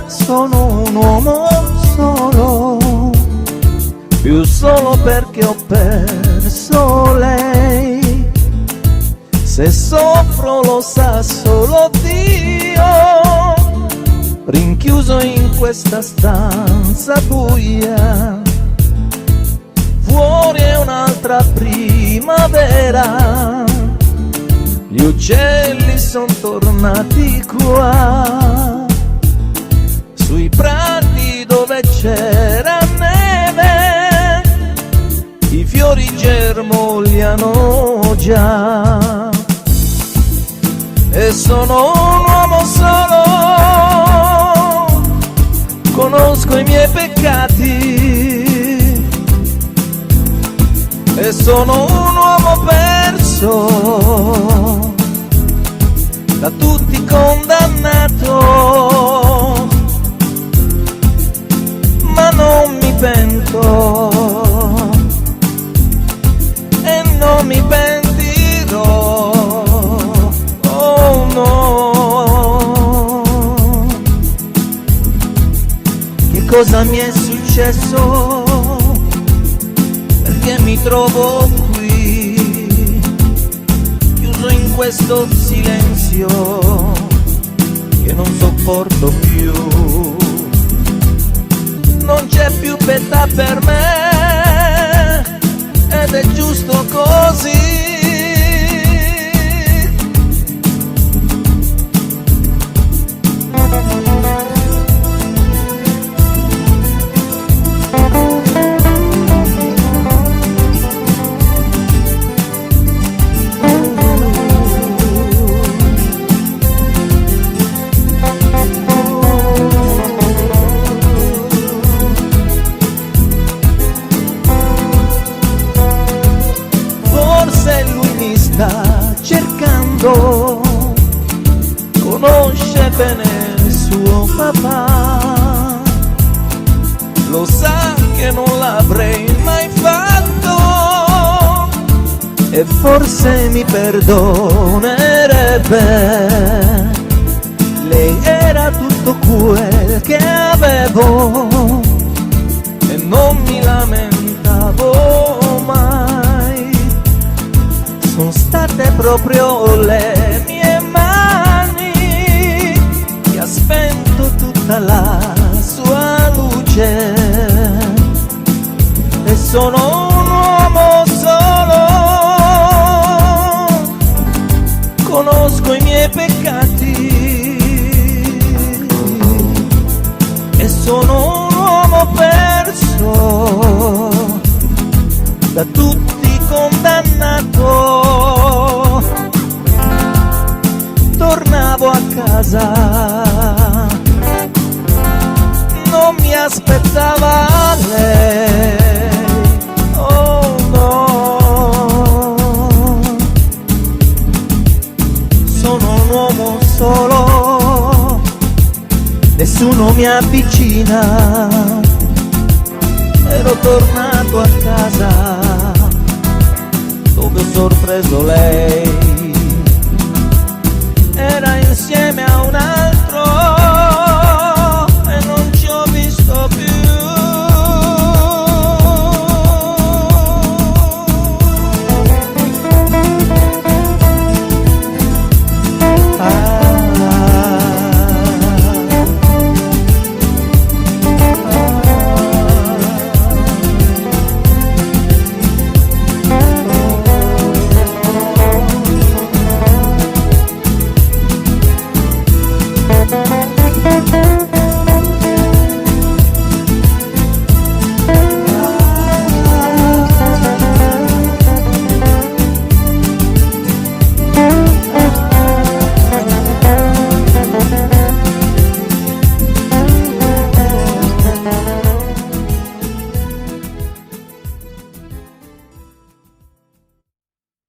sono un uomo solo, più solo perché ho perso lei. Se soffro lo sa solo Dio, rinchiuso in questa stanza buia. Fuori è un'altra primavera, gli uccelli son tornati qua, sui prati dove c'era neve, i fiori germogliano già. E sono un uomo solo, conosco i miei peccati, e sono un uomo perso, da tutti condannato, ma non mi pento e non mi pentirò, oh no. Che cosa mi è successo? Perché mi trovo qui, chiuso in questo silenzio che non sopporto più. Non c'è più pietà per me ed è giusto così. Cercando, conosce bene il suo papà, lo sa che non l'avrei mai fatto e forse mi perdonerebbe. Lei era tutto quel che avevo e non mi lamentavo mai. Sono state proprio le mie mani che ha spento tutta la sua luce, e sono un uomo solo, conosco i miei peccati, e sono un uomo perso, da tutti condannato. Tornavo a casa, non mi aspettava lei, oh no. Sono un uomo solo, nessuno mi avvicina, ero tornato a casa dove ho sorpreso lei, era insieme a un'altra